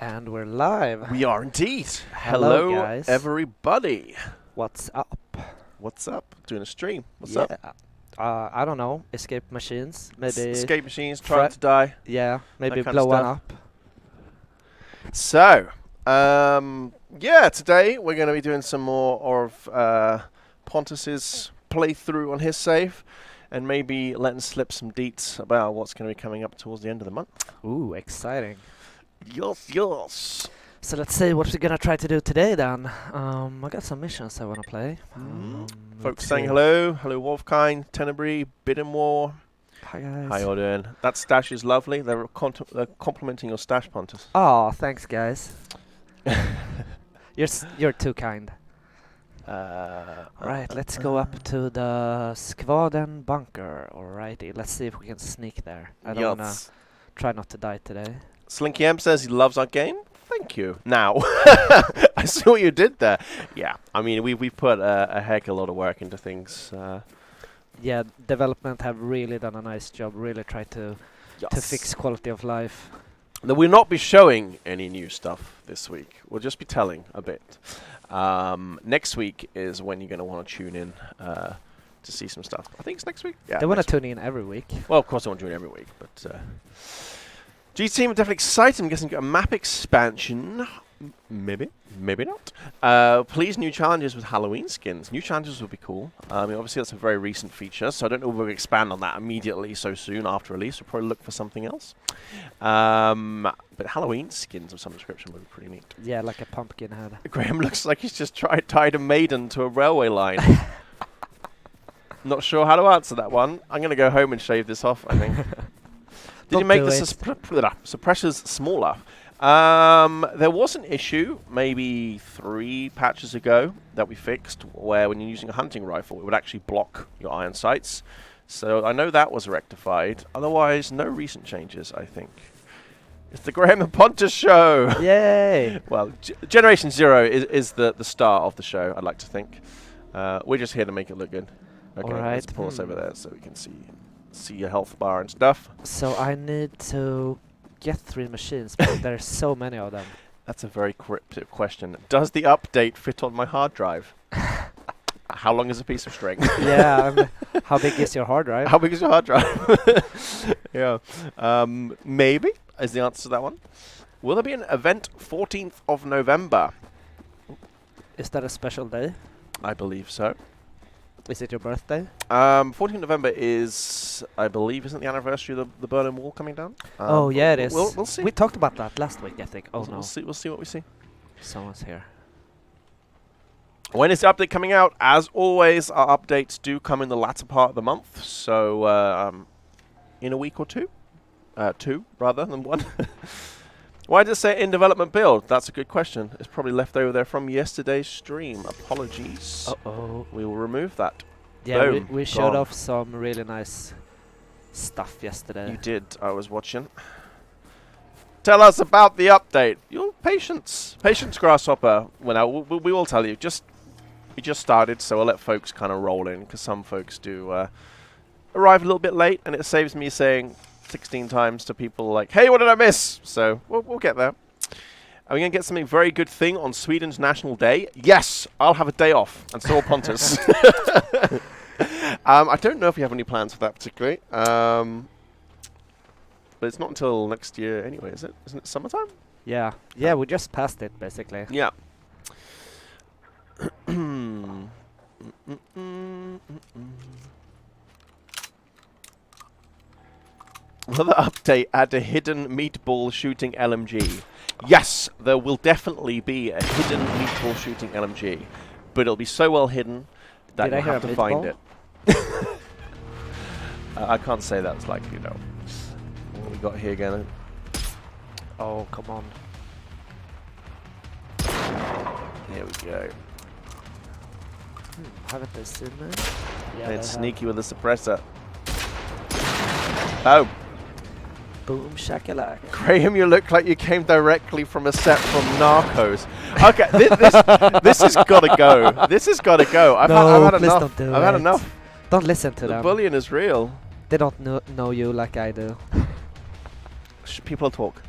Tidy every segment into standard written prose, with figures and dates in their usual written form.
And we're live. We are indeed. Hello, guys. Everybody. What's up? What's up? Doing a stream. What's yeah. up? I don't know. Escape machines. Maybe. Escape machines trying to die. Yeah. Maybe kind blow of one stuff. up. So, yeah, today we're going to be doing some more of Pontus's playthrough on his save, and maybe letting slip some deets about what's going to be coming up towards the end of the month. Ooh, exciting. Yes. So let's see what we're gonna try to do today then. I got some missions I wanna play. Folks saying hello. Hello, Wolfkind, Tenebrae, Biddenwar. Hi guys. How you doing? That stash is lovely. They're complimenting your stash, Pontus. Oh, thanks guys. You're too kind. Right, let's go up to the Skvaden bunker. Alrighty, let's see if we can sneak there. I don't wanna try not to die today. Slinky M says he loves our game. Thank you. Now, I see what you did there. Yeah, I mean, we've put a heck of a lot of work into things. Yeah, development have really done a nice job. Really tried to fix quality of life. Now, we'll not be showing any new stuff this week. We'll just be telling a bit. Next week is when you're going to want to tune in to see some stuff. I think it's next week. Yeah. They want to tune in every week. Well, of course, I want to tune in every week, but. G-Team are definitely excited. I'm guessing get a map expansion. Maybe not. Please, new challenges with Halloween skins. New challenges would be cool. I mean, obviously, that's a very recent feature, so I don't know if we'll expand on that immediately so soon after release. We'll probably look for something else. But Halloween skins of some description would be pretty neat. Yeah, like a pumpkin head. Graham looks like he's just tied a maiden to a railway line. Not sure how to answer that one. I'm going to go home and shave this off, I think. Did you make the suppressors smaller? There was an issue maybe 3 patches ago that we fixed where when you're using a hunting rifle it would actually block your iron sights. So I know that was rectified. Otherwise, no recent changes, I think. It's the Graham and Pontus show! Yay! Well, Generation Zero is the star of the show, I'd like to think. We're just here to make it look good. Okay, let's pause over there so we can see your health bar and stuff. So I need to get 3 machines, but there's so many of them. That's a very cryptic question. Does the update fit on my hard drive? How long is a piece of string? Yeah, how big is your hard drive? How big is your hard drive? Yeah. Maybe is the answer to that one. Will there be an event 14th of November? Is that a special day? I believe so. Is it your birthday? 14th November is, I believe, isn't the anniversary of the Berlin Wall coming down? Oh yeah, it is. We'll see. We talked about that last week, I think. Oh no. We'll see what we see. Someone's here. When is the update coming out? As always, our updates do come in the latter part of the month. So, in a week or two. 2 rather than 1. Why does it say in development build? That's a good question. It's probably left over there from yesterday's stream. Apologies. Uh-oh. We will remove that. Yeah, Boom. we showed off some really nice stuff yesterday. You did. I was watching. Tell us about the update. Your patience. Patience, Grasshopper. Well, we will tell you. We just started, so we'll let folks kind of roll in, because some folks do arrive a little bit late, and it saves me saying 16 times to people like, hey, what did I miss? So we'll get there. Are we going to get something very good thing on Sweden's National Day? Yes, I'll have a day off, and so will Pontus. I don't know if we have any plans for that particularly. But it's not until next year anyway, is it? Isn't it summertime? Yeah. Yeah, we just passed it, basically. Yeah. Will the update add a hidden meatball shooting LMG? Yes, there will definitely be a hidden meatball shooting LMG, but it'll be so well hidden that you'll have to find it. I can't say that's likely, no. What we got here again? Oh, come on. Here we go. Haven't they seen me? Yeah, And sneaky with the suppressor. Oh. Boom shakalak. Graham, you look like you came directly from a set from Narcos. Okay, this has got to go. This has got to go. I've had enough. Don't do I've had enough. Don't listen to them. The bullying is real. They don't know you like I do. People talk.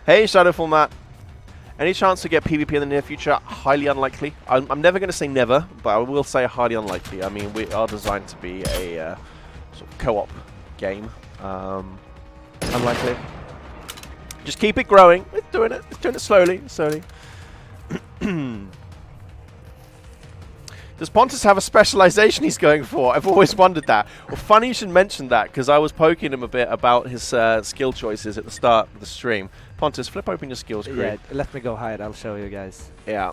Hey, Shadowful Matt. Any chance to get PvP in the near future? Highly unlikely. I'm never going to say never, but I will say highly unlikely. I mean, we are designed to be a sort of co-op game. Unlikely. Just keep it growing. It's doing it. It's doing it slowly. Does Pontus have a specialization he's going for? I've always wondered that. Well, funny you should mention that, because I was poking him a bit about his skill choices at the start of the stream. Pontus, flip open your skills screen. Yeah, let me go hide. I'll show you guys. Yeah.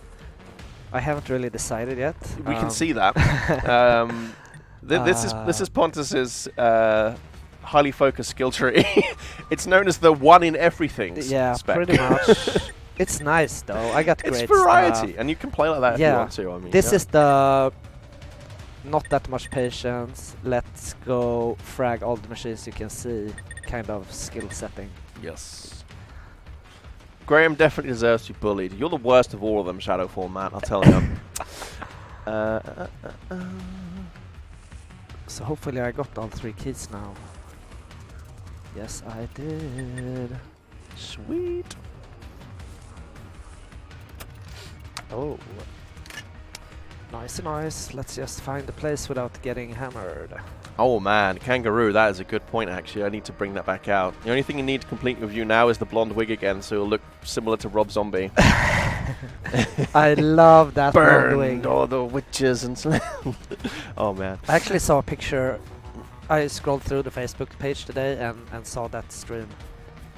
I haven't really decided yet. We can see that. This is Pontus's highly focused skill tree. It's known as the one in everything spec. Pretty much. It's nice though. I got great. It's variety, and you can play like that if you want to. I mean, this is the not that much patience. Let's go frag all the machines you can see. Kind of skill setting. Yes. Graham definitely deserves to be bullied. You're the worst of all of them, Shadowfall man. I'll tell you. So hopefully I got all 3 keys now. Yes, I did. Sweet. Oh. Nice. Let's just find a place without getting hammered. Oh man, Kangaroo, that is a good point actually. I need to bring that back out. The only thing you need to complete with you now is the blonde wig again, so it'll look similar to Rob Zombie. I love that blonde wig. Burned all the witches and so. Oh man. I actually saw a picture. I scrolled through the Facebook page today and saw that stream.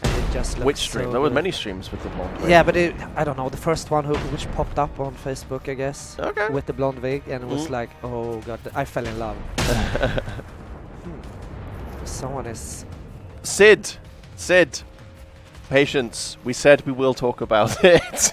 And it just looked Which stream? so There were good. many streams with the blonde wig. Yeah, but I don't know, the first one which popped up on Facebook, I guess, Okay. with the blonde wig, and it was like, oh god, I fell in love. Someone is... Sid! Patience. We said we will talk about it.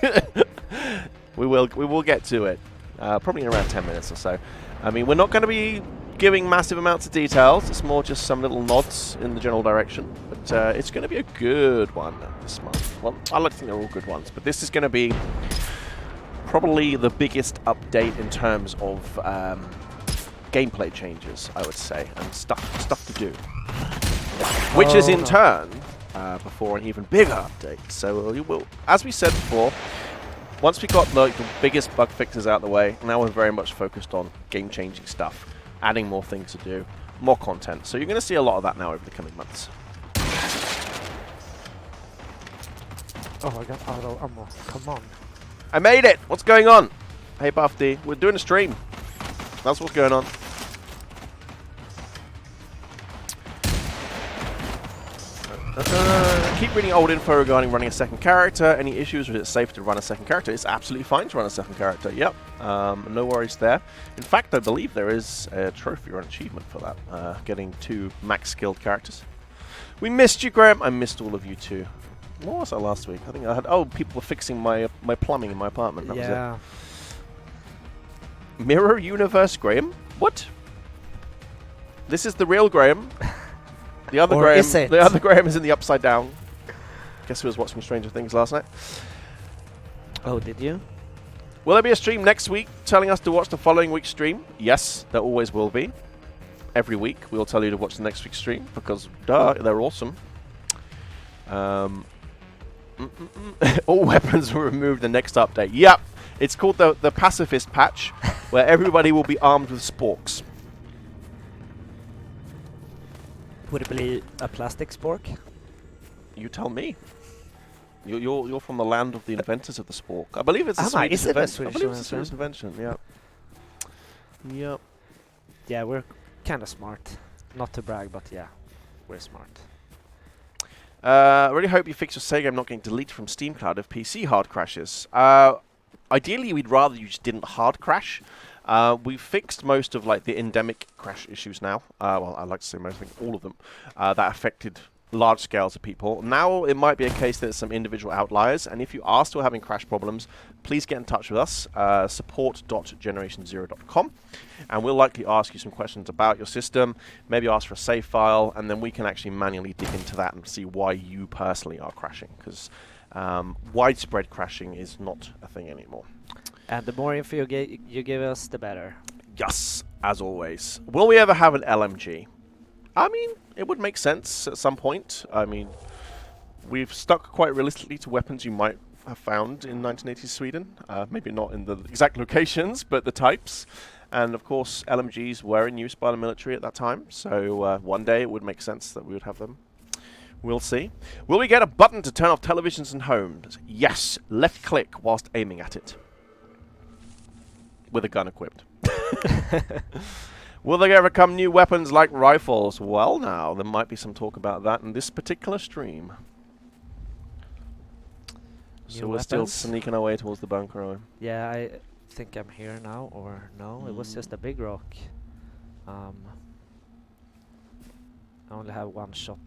We will get to it. Probably in around 10 minutes or so. I mean, we're not going to be giving massive amounts of details. It's more just some little nods in the general direction. But it's going to be a good one this month. Well, I like to think they're all good ones, but this is going to be probably the biggest update in terms of gameplay changes, I would say, and stuff to do. Which is in turn before an even bigger update. So we will, as we said before, once we got the biggest bug fixes out of the way, now we're very much focused on game-changing stuff, adding more things to do, more content. So you're going to see a lot of that now over the coming months. Oh, I got auto ammo. Come on. I made it! What's going on? Hey, Buff D. We're doing a stream. That's what's going on. Keep reading old info regarding running a second character. Any issues? Is it safe to run a second character? It's absolutely fine to run a second character. Yep. No worries there. In fact, I believe there is a trophy or an achievement for that. Getting 2 max skilled characters. We missed you, Graham. I missed all of you too. What was that last week? I think I had... Oh, people were fixing my plumbing in my apartment. That was it. Mirror Universe Graham? What? This is the real Graham. The other Graham, the other Graham is in the Upside Down. Guess who was watching Stranger Things last night? Oh, did you? Will there be a stream next week telling us to watch the following week's stream? Yes, there always will be. Every week we will tell you to watch the next week's stream because, duh, they're awesome. All weapons were removed in the next update. Yep, it's called the Pacifist Patch, where everybody will be armed with sporks. Would it be a plastic spork? You tell me. You're from the land of the inventors of the spork. I believe it's a Swedish invention. I believe it's a Swedish invention. Yeah. Yep. Yeah, we're kind of smart. Not to brag, but yeah, we're smart. I really hope you fix your Sega game not getting deleted from Steam Cloud if PC hard crashes. Ideally, we'd rather you just didn't hard crash. We've fixed most of like the endemic crash issues now. Well, I'd like to say most, I think all of them that affected large scales of people. Now it might be a case that there's some individual outliers, and if you are still having crash problems, please get in touch with us, support.generation0.com, and we'll likely ask you some questions about your system, maybe ask for a save file, and then we can actually manually dig into that and see why you personally are crashing, because widespread crashing is not a thing anymore. And the more info you give us, the better. Yes, as always. Will we ever have an LMG? I mean, it would make sense at some point. I mean, we've stuck quite realistically to weapons you might are found in 1980s Sweden. Maybe not in the exact locations, but the types. And of course, LMGs were in use by the military at that time. So one day it would make sense that we would have them. We'll see. Will we get a button to turn off televisions in homes? Yes. Left click whilst aiming at it. With a gun equipped. Will there ever come new weapons like rifles? Well, now, there might be some talk about that in this particular stream. So we're still sneaking our way towards the bunker, are we? Yeah, I think I'm here now, or no, it was just a big rock. I only have one shot.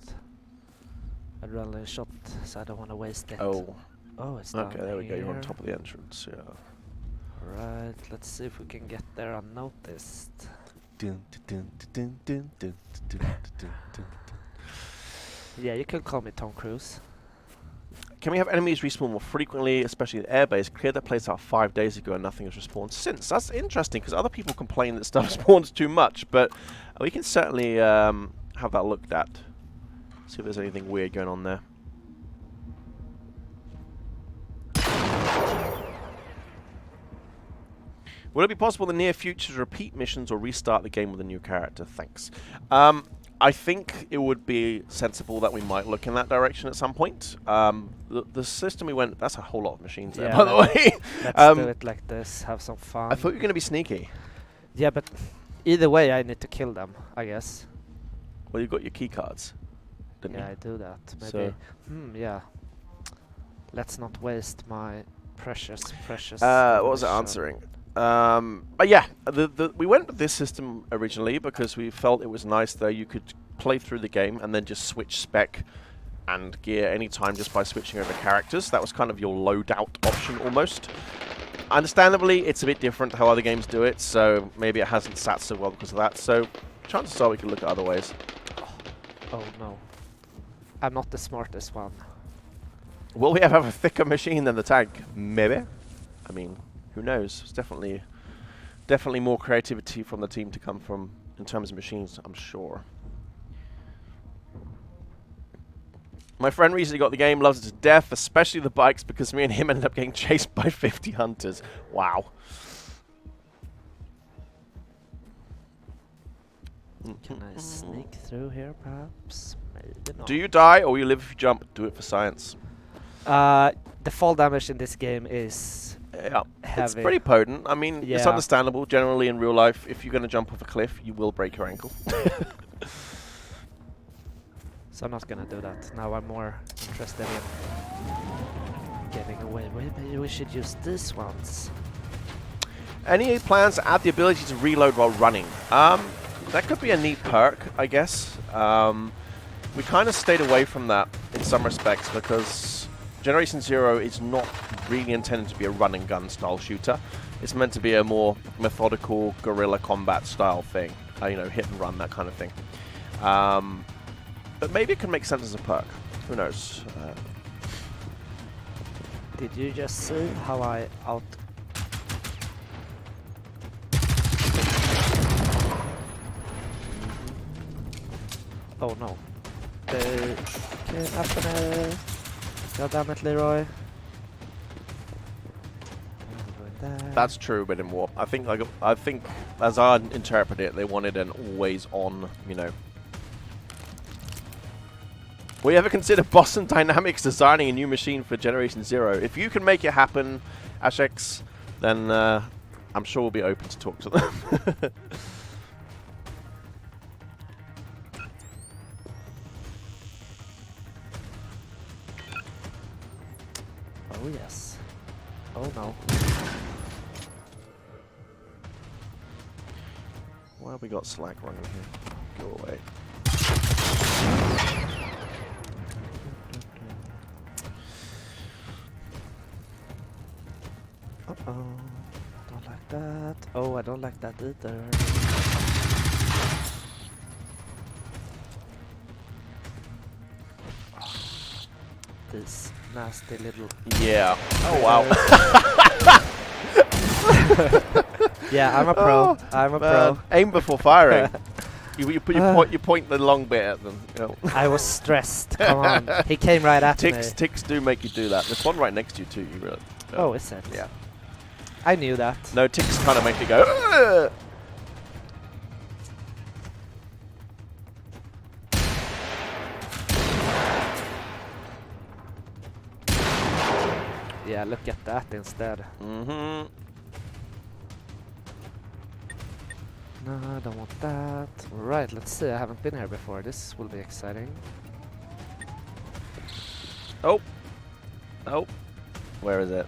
Adrenaline shot, so I don't want to waste it. Oh. Oh, it's down Okay, there we go. You're on here. top of the entrance, yeah. Right, let's see if we can get there unnoticed. Yeah, you can call me Tom Cruise. Can we have enemies respawn more frequently, especially at airbase? Cleared that place out 5 days ago and nothing has respawned since. That's interesting, because other people complain that stuff spawns too much, but we can certainly have that looked at. See if there's anything weird going on there. Will it be possible in the near future to repeat missions or restart the game with a new character? Thanks. I think it would be sensible that we might look in that direction at some point. The system we went... That's a whole lot of machines there, by the way. Let's do it like this, have some fun. I thought you were going to be sneaky. Yeah, but either way I need to kill them, I guess. Well, you've got your key cards, didn't you? Yeah, I do that. Maybe. So Yeah. Let's not waste my precious. What was it answering? But yeah, we went with this system originally because we felt it was nice that you could play through the game and then just switch spec and gear anytime just by switching over characters. That was kind of your loadout option almost. Understandably, it's a bit different how other games do it, so maybe it hasn't sat so well because of that. So chances are we can look at other ways. Oh no. I'm not the smartest one. Will we ever have a thicker machine than the tank? Maybe. I mean, who knows? It's definitely more creativity from the team to come from in terms of machines, I'm sure. My friend recently got the game, loves it to death, especially the bikes, because me and him ended up getting chased by 50 hunters. Wow. Can I sneak through here, perhaps? Maybe not. Do you die or you live if you jump? Do it for science. The fall damage in this game is Yeah, heavy. it's pretty potent. I mean, it's Yeah. understandable. Generally, in real life, if you're going to jump off a cliff, you will break your ankle. So I'm not gonna do that. Now I'm more interested in getting away. Maybe we should use these ones. Any plans to add the ability to reload while running? That could be a neat perk, I guess. We kind of stayed away from that in some respects because Generation Zero is not really intended to be a run and gun style shooter. It's meant to be a more methodical guerrilla combat style thing. You know, hit and run, that kind of thing. But maybe it can make sense as a perk. Who knows? Did you just see how I out... Oh no. Can't happen. God damn it, Leroy. That's true, but in Warp, I think as I interpret it, they wanted an always-on, you know. Will you ever consider Boston Dynamics designing a new machine for Generation Zero? If you can make it happen, Ashex, then I'm sure we'll be open to talk to them. Oh yes. Oh no. Why have we got Slack running here? Go away. Uh-oh. Don't like that. Oh, I don't like that either. This nasty little... Yeah. Oh, wow. Yeah, I'm a pro. I'm a pro. Aim before firing. You point the long bit at them. You know. I was stressed. Come on. He came right at me. Ticks do make you do that. There's one right next to you too. You really. Oh, is it? Yeah. I knew that. No, ticks kind of make you go. Ugh! Yeah, look at that instead. Mm-hmm. No, I don't want that. Right, let's see. I haven't been here before. This will be exciting. Oh. Oh. Where is it?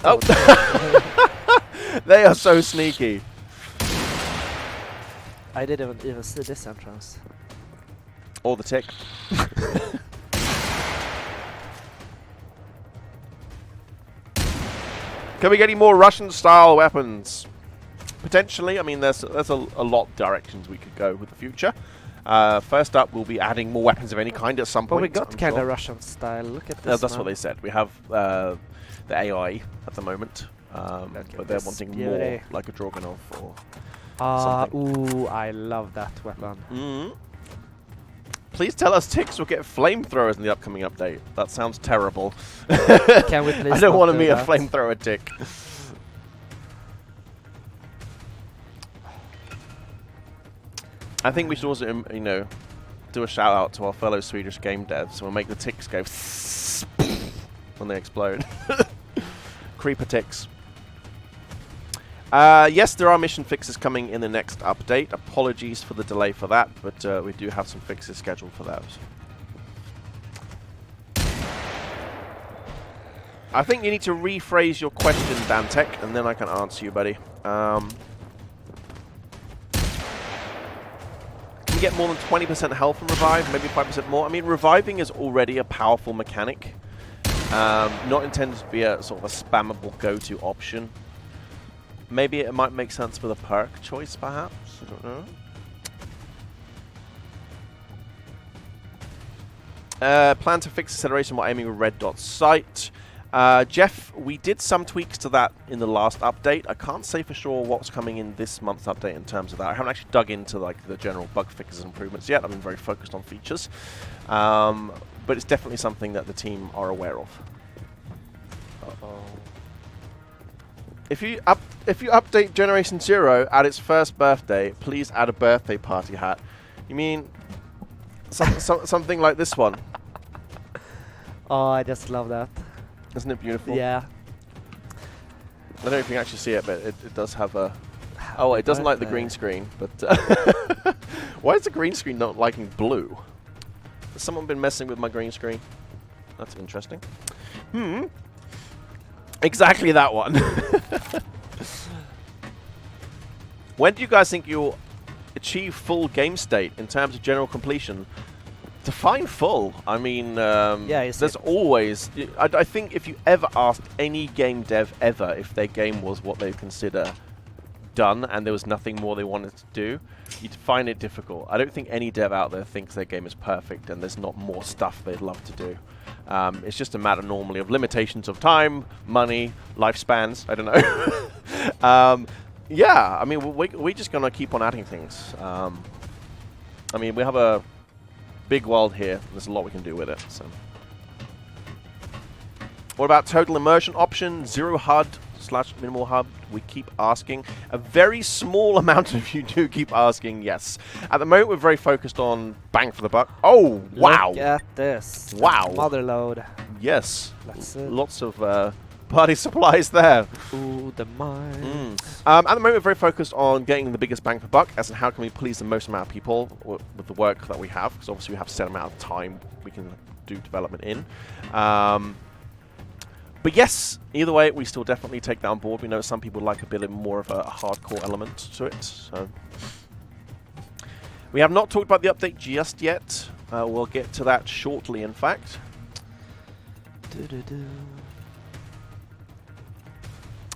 Oh. They are so sneaky. I didn't even see this entrance. Or the tick. Can we get any more Russian-style weapons? Potentially. I mean, there's a lot of directions we could go with the future. First up, we'll be adding more weapons of any kind at some point. But we got kind of Russian style. Look at this. That's what they said. We have the AI at the moment, but they're wanting more, like a Dragunov or something. Ooh, I love that weapon. Mm-hmm. Please tell us ticks will get flamethrowers in the upcoming update. That sounds terrible. Can we please I don't want to meet a that? flamethrower tick. I think we should also, do a shout out to our fellow Swedish game devs. We'll make the ticks go when they explode. Creeper ticks. Yes, there are mission fixes coming in the next update. Apologies for the delay for that, but we do have some fixes scheduled for those. I think you need to rephrase your question, Dantec, and then I can answer you, buddy. Can you get more than 20% health from Revive? Maybe 5% more? I mean, reviving is already a powerful mechanic. Not intended to be a sort of a spammable go-to option. Maybe it might make sense with a perk choice, perhaps? I don't know. Plan to fix acceleration while aiming with red dot sight. Jeff, we did some tweaks to that in the last update. I can't say for sure what's coming in this month's update in terms of that. I haven't actually dug into like the general bug fixes and improvements yet. I've been very focused on features. But it's definitely something that the team are aware of. Uh-oh. If you update Generation 0 at its first birthday, please add a birthday party hat. You mean something like this one? Oh, I just love that. Isn't it beautiful? Yeah. I don't know if you can actually see it, but it does have a... Oh, it doesn't like the green screen, but... Why is the green screen not liking blue? Has someone been messing with my green screen? That's interesting. Exactly that one. When do you guys think you'll achieve full game state in terms of general completion? Define full. I mean, there's always... I think if you ever asked any game dev ever if their game was what they consider done and there was nothing more they wanted to do, you'd find it difficult. I don't think any dev out there thinks their game is perfect and there's not more stuff they'd love to do. It's just a matter normally of limitations of time, money, lifespans. I don't know. Yeah, I mean, we're just going to keep on adding things. I mean, we have a big world here. There's a lot we can do with it. So, what about total immersion option? 0 HUD / minimal HUD? We keep asking. A very small amount of you do keep asking, yes. At the moment, we're very focused on bang for the buck. Oh, wow. Look at this. Wow. Motherload. Yes. That's it. Lots of party supplies there. Ooh, the mine. At the moment, we're very focused on getting the biggest bang for buck, as in how can we please the most amount of people with the work that we have, because obviously we have a set amount of time we can do development in. But yes, either way, we still definitely take that on board. We know some people like a bit more of a hardcore element to it. So we have not talked about the update just yet. We'll get to that shortly, in fact.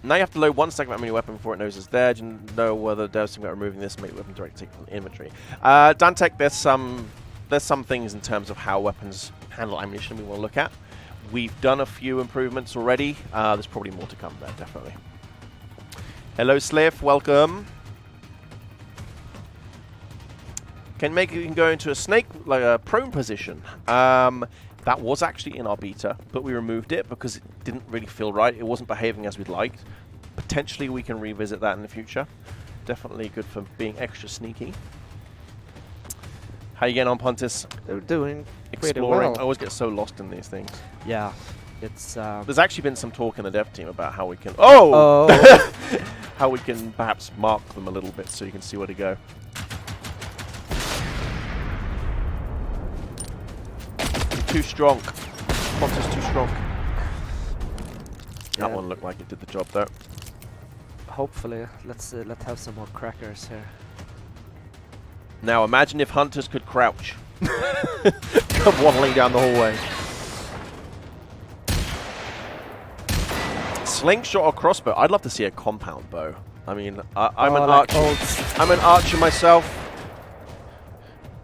Now you have to load 1 second of menu weapon before it knows it's there. Do you know whether devs think about removing this, make the weapon directly take from the inventory? Dantec, there's some things in terms of how weapons handle ammunition we want to look at. We've done a few improvements already. There's probably more to come there, definitely. Hello, Sliff. Welcome. can make it go into a snake, like a prone position. That was actually in our beta, but we removed it because it didn't really feel right. It wasn't behaving as we'd liked. Potentially we can revisit that in the future. Definitely good for being extra sneaky. How you getting on, Pontus? They're doing pretty Exploring. well. I always get so lost in these things. Yeah, it's... There's actually been some talk in the dev team about how we can... Oh! How we can perhaps mark them a little bit so you can see where to go. Too strong. Pontus too strong. Yeah. That one looked like it did the job though. Hopefully, let's have some more crackers here. Now imagine if hunters could crouch. Come waddling down the hallway. Slingshot or crossbow? I'd love to see a compound bow. I mean, I'm an archer. I'm an archer myself.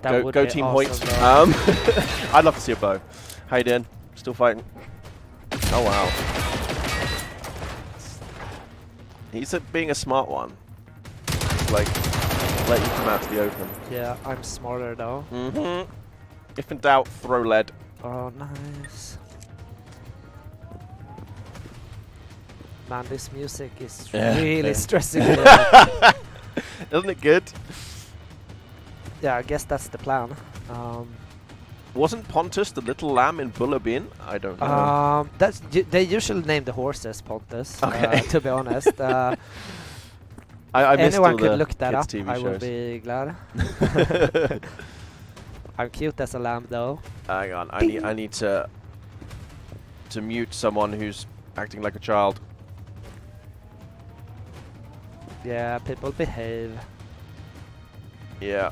Go team awesome, Hoyt. I'd love to see a bow. How you doing? Still fighting? Oh wow. He's being a smart one. Like, let you come out to the open. Yeah, I'm smarter though. Mm-hmm. If in doubt, throw lead. Oh, nice. Man, this music is really stressing me out. Isn't it good? Yeah, I guess that's the plan. Wasn't Pontus the little lamb in Bullabin? I don't know. They usually name the horses Pontus. Okay. To be honest, I missed anyone all could the look that up. TV I will shows. be glad. I'm cute as a lamb, though. Hang on, I need to mute someone who's acting like a child. Yeah, people behave. Yeah.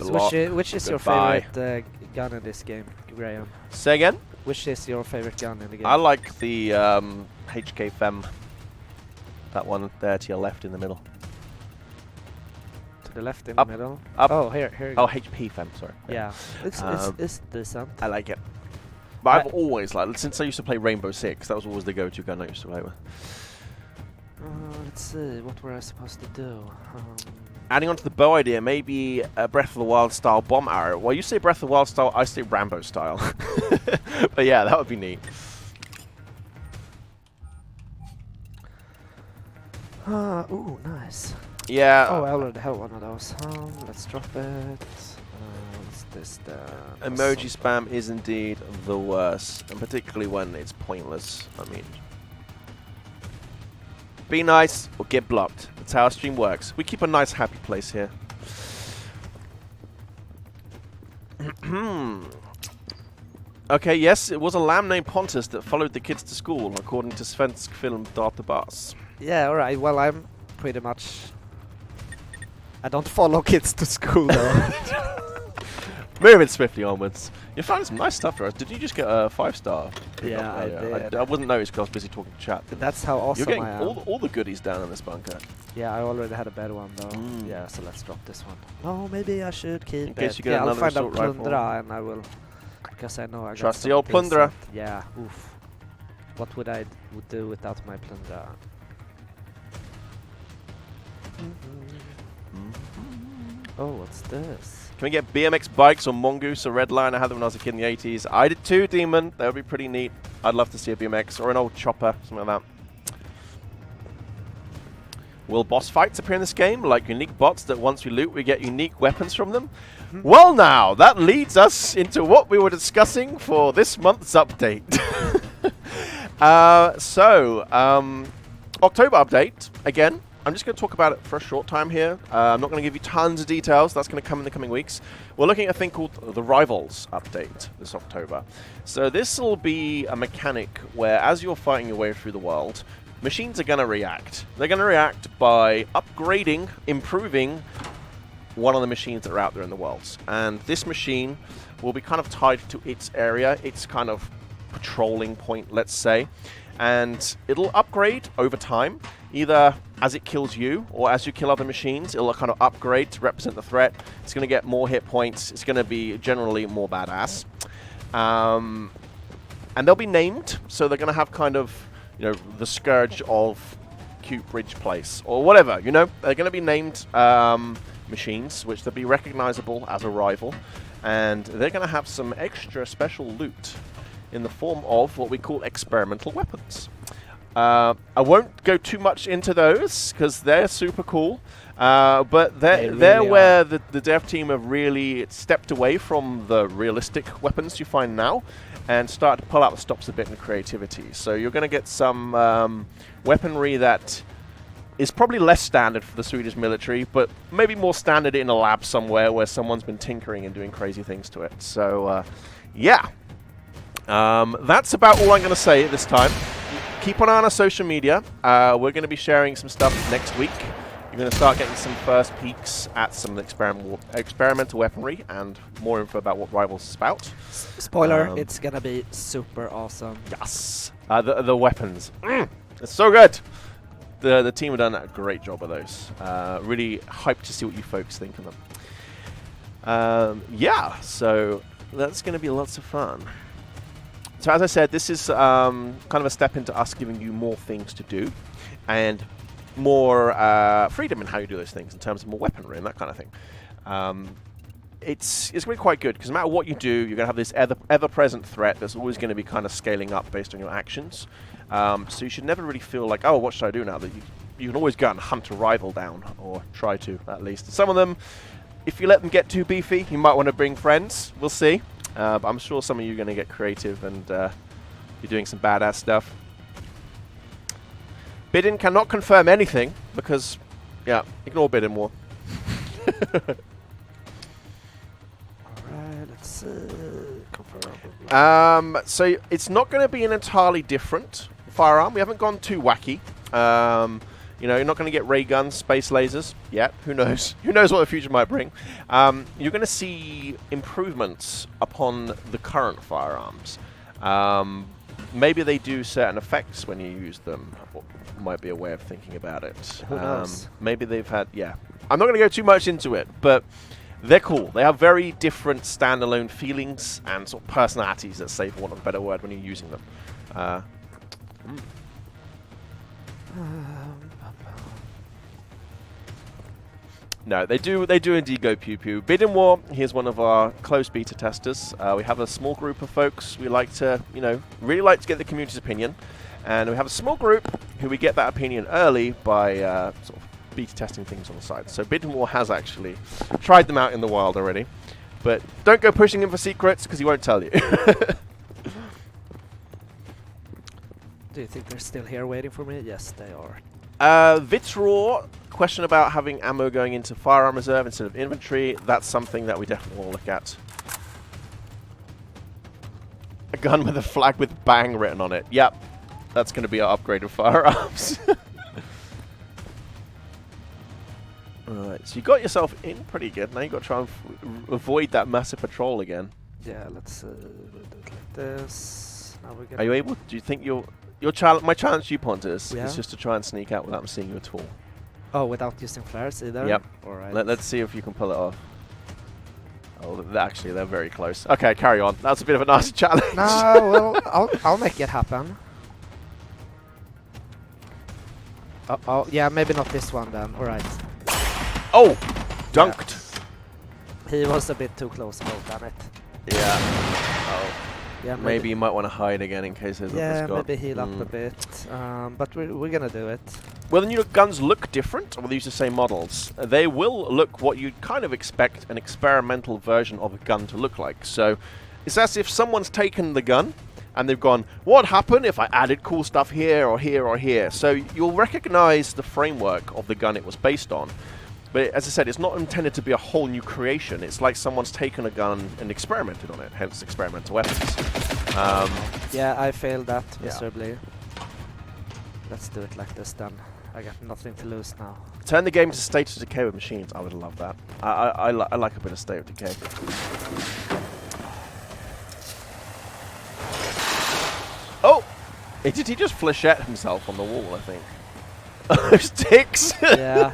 So which is your favorite gun in this game, Graham? Say again? Which is your favorite gun in the game? I like the HK Fem. That one there to your left in the middle. To the left in Up, the middle? up. Oh, here you Oh, go. HP Fem, sorry. Yeah, it's decent. I like it. But I've always liked, since I used to play Rainbow Six, that was always the go-to gun I used to play with. Let's see, what were I supposed to do? Adding on to the bow idea, maybe a Breath of the Wild style bomb arrow. Well, you say Breath of the Wild style, I say Rambo style. But yeah, that would be neat. Ooh, nice. Yeah. Oh, I already have one of those. Let's drop it. What's this? Emoji spam is indeed the worst, and particularly when it's pointless. I mean, be nice or get blocked. That's how our stream works. We keep a nice, happy place here. Okay, yes, it was a lamb named Pontus that followed the kids to school, according to Svensk Film Databas. Yeah, alright. Well, I'm pretty much... I don't follow kids to school, though. Moving swiftly onwards. You found some nice stuff for us. Did you just get a 5-star? Yeah, I did. I wasn't noticed because I was busy talking to chat. That's how awesome You're getting I am. all the goodies down in this bunker. Yeah, I already had a better one, though. Mm. Yeah, so let's drop this one. Oh, maybe I should keep In case it. you get Yeah, I'll another find a assault rifle. plundra and I will... Because I know I got Trust the some old plunderer. decent- Yeah, oof. What would I do without my plundra? Oh, what's this? Can we get BMX bikes or Mongoose or Redline? I had them when I was a kid in the 80s. I did too, Demon. That would be pretty neat. I'd love to see a BMX or an old chopper, something like that. Will boss fights appear in this game? Like unique bots that once we loot, we get unique weapons from them? Well now, that leads us into what we were discussing for this month's update. October update, again. I'm just going to talk about it for a short time here. I'm not going to give you tons of details. That's going to come in the coming weeks. We're looking at a thing called the Rivals update this October. So this will be a mechanic where as you're fighting your way through the world, machines are going to react. They're going to react by upgrading, improving one of the machines that are out there in the world. And this machine will be kind of tied to its area, its kind of patrolling point, let's say. And it'll upgrade over time, either as it kills you, or as you kill other machines, it'll kind of upgrade to represent the threat. It's going to get more hit points. It's going to be generally more badass. And they'll be named, so they're going to have kind of, you know, the Scourge of Cute Bridge Place, or whatever, you know. They're going to be named machines, which they'll be recognizable as a rival. And they're going to have some extra special loot in the form of what we call experimental weapons. I won't go too much into those because they're super cool, but they're where the dev team have really stepped away from the realistic weapons you find now and start to pull out the stops a bit in creativity. So you're going to get some weaponry that is probably less standard for the Swedish military, but maybe more standard in a lab somewhere where someone's been tinkering and doing crazy things to it. So, yeah. That's about all I'm going to say at this time. Keep an eye on our social media. We're going to be sharing some stuff next week. You're going to start getting some first peeks at some experimental weaponry and more info about what Rivals is about. Spoiler, it's going to be super awesome. Yes. The weapons. It's so good. The team have done a great job of those. Really hyped to see what you folks think of them. Yeah, so that's going to be lots of fun. So as I said, this is kind of a step into us giving you more things to do and more freedom in how you do those things in terms of more weaponry and that kind of thing. It's going to be quite good because no matter what you do, you're going to have this ever-present threat that's always going to be kind of scaling up based on your actions. So you should never really feel like, oh, what should I do now? That you can always go out and hunt a rival down, or try to, at least. Some of them, if you let them get too beefy, you might want to bring friends. We'll see. But I'm sure some of you are going to get creative and be doing some badass stuff. Bidin cannot confirm anything because, yeah, ignore Bidin War. Alright, let's see. Confirm. So it's not going to be an entirely different firearm. We haven't gone too wacky. You know, you're not going to get ray guns, space lasers yet. Who knows? Who knows what the future might bring? You're going to see improvements upon the current firearms. Maybe they do certain effects when you use them. Might be a way of thinking about it. Who knows? Maybe they've had, yeah. I'm not going to go too much into it, but they're cool. They have very different standalone feelings and sort of personalities, let's say, for want of a better word, when you're using them. No, they do indeed go pew-pew. Bidin War, here's one of our close beta testers. We have a small group of folks we like to, you know, really like to get the community's opinion. And we have a small group who we get that opinion early by sort of beta testing things on the side. So Bidin War has actually tried them out in the wild already. But don't go pushing him for secrets, because he won't tell you. Do you think they're still here waiting for me? Yes, they are. Vitraw, question about having ammo going into firearm reserve instead of inventory. That's something that we definitely want to look at. A gun with a flag with bang written on it. Yep, that's going to be our upgrade of firearms. Alright, so you got yourself in pretty good. Now you got to try and avoid that massive patrol again. Yeah, let's we'll do it like this. Now we're Are you able? Do you think my challenge to you, Pontus, is just to try and sneak out without seeing you at all. Oh, without using flares either? Yep. Alright. Let's see if you can pull it off. Oh, actually, they're very close. Okay, carry on. That's a bit of a nice challenge. No, well, I'll make it happen. Oh, yeah, maybe not this one then. Alright. Oh! Dunked. Yeah. He was a bit too close, oh, damn it. Yeah. Oh. Yeah, maybe you might want to hide again in case there's yeah, a Scott. maybe heal up a bit. But we're gonna do it. Well, the new guns look different, or they use the same models. They will look what you'd kind of expect an experimental version of a gun to look like. So it's as if someone's taken the gun and they've gone, what happened if I added cool stuff here or here or here? So you'll recognize the framework of the gun it was based on. But as I said, it's not intended to be a whole new creation. It's like someone's taken a gun and experimented on it, hence experimental weapons. Yeah, I failed that miserably. Let's do it like this then. I got nothing to lose now. Turn the game to state of decay with machines. I would love that. I like a bit of state of decay. Oh! Did he just flechette himself on the wall, I think? Those ticks. Yeah.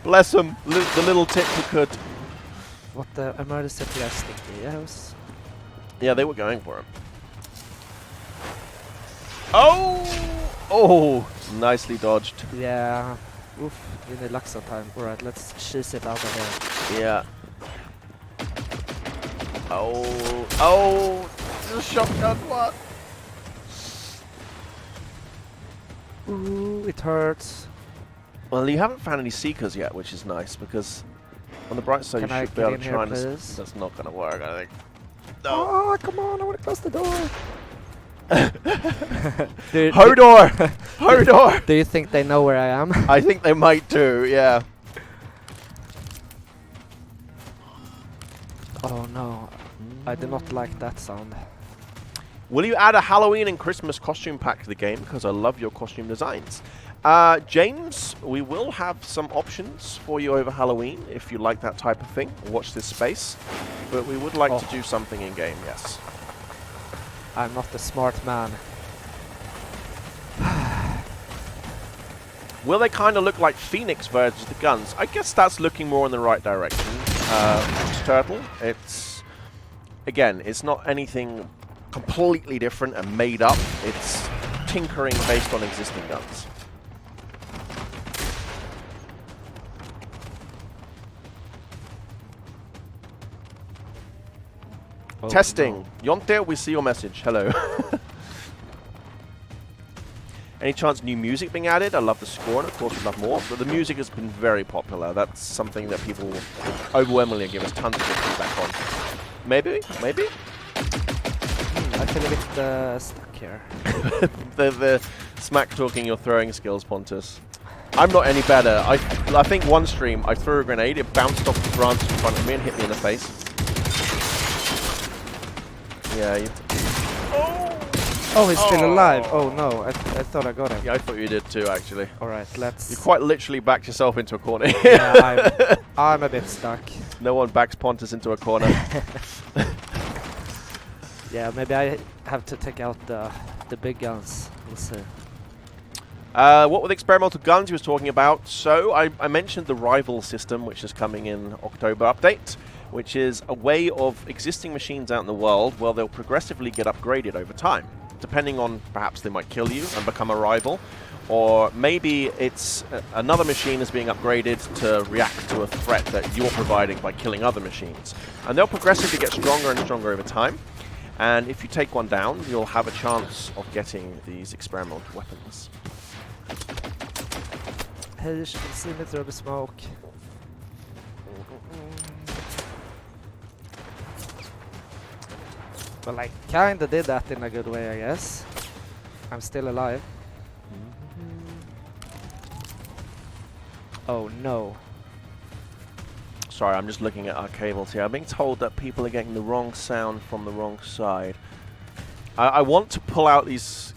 Bless them. The little tick who could. What the emergency are sticky? Yes. Yeah, they were going for him. Oh! Oh! Nicely dodged. Yeah. Oof. We need luck sometime. Alright, let's cheese it out of here. Yeah. Oh! Oh! The shotgun what? Ooh, it hurts. Well, you haven't found any seekers yet, which is nice because on the bright side Can you I should be get able in to here, try and. please? That's not going to work, I think. No. Oh, come on! I want to close the door. Hodor! Hodor! Do you think they know where I am? I think they might too, yeah. Oh no, I do not like that sound. Will you add a Halloween and Christmas costume pack to the game? Because I love your costume designs. James, we will have some options for you over Halloween if you like that type of thing. Watch this space. But we would like to do something in game, yes. I'm not a smart man. Will they kind of look like Phoenix versions of the guns? I guess that's looking more in the right direction. Turtle, it's... Again, it's not anything completely different and made up. It's tinkering based on existing guns. Oh, Testing. no. Yonte, we see your message. Hello. Any chance new music being added? I love the score and of course we'd love more, but the music has been very popular. That's something that people overwhelmingly give us tons of good feedback on. Maybe? Maybe? I feel a bit stuck here. the smack talking your throwing skills, Pontus. I'm not any better. I think one stream I threw a grenade, it bounced off the branch in front of me and hit me in the face. Yeah. Oh, he's still alive. Oh no, I thought I got him. Yeah, I thought you did too, actually. Alright, let's... You quite literally backed yourself into a corner. Yeah, I'm a bit stuck. No one backs Pontus into a corner. Yeah, maybe I have to take out the big guns. We'll see. What were the experimental guns he was talking about? So, I mentioned the rival system, which is coming in October update, which is a way of existing machines out in the world where they'll progressively get upgraded over time. Depending on, perhaps they might kill you and become a rival, or maybe it's another machine is being upgraded to react to a threat that you're providing by killing other machines. And they'll progressively get stronger and stronger over time. And if you take one down, you'll have a chance of getting these experimental weapons. Hey, you should see me through the smoke. Well, I kinda did that in a good way, I guess. I'm still alive. Oh no. Sorry, I'm just looking at our cables here. I'm being told that people are getting the wrong sound from the wrong side. I want to pull out these...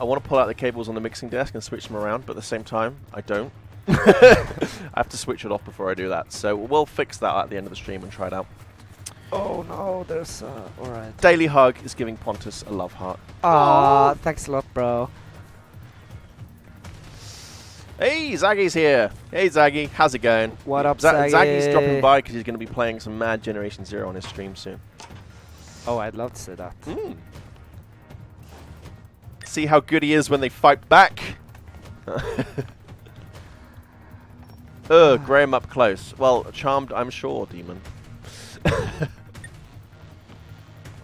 I want to pull out the cables on the mixing desk and switch them around, but at the same time, I don't. I have to switch it off before I do that. So we'll fix that at the end of the stream and try it out. Oh no, there's alright. Daily Hug is giving Pontus a love heart. Ah, thanks a lot, bro. Hey, Zaggy's here. Hey, Zaggy. How's it going? What up, Zaggy? Zaggy's dropping by because he's going to be playing some Mad Generation Zero on his stream soon. Oh, I'd love to see that. See how good he is when they fight back. Graham up close. Well, charmed, I'm sure, demon.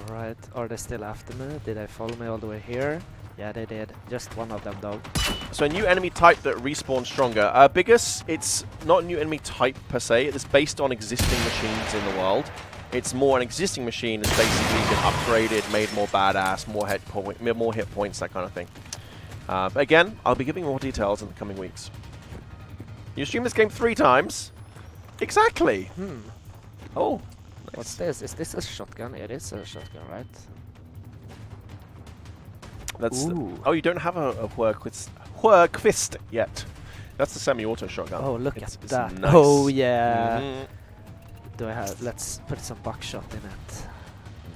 Alright, are they still after me? Did they follow me all the way here? Yeah, they did. Just one of them, though. So a new enemy type that respawns stronger. Biggest, it's not a new enemy type per se. It's based on existing machines in the world. It's more an existing machine has basically been upgraded, made more badass, more hit points, that kind of thing. But again, I'll be giving more details in the coming weeks. You streamed this game 3 times? Exactly! Oh, nice. What's this? Is this a shotgun? It is a shotgun, right? That's oh, you don't have a Whirlquist yet. That's the semi-auto shotgun. Oh, look at that. Nice. Oh, yeah. Do I have... Let's put some buckshot in it.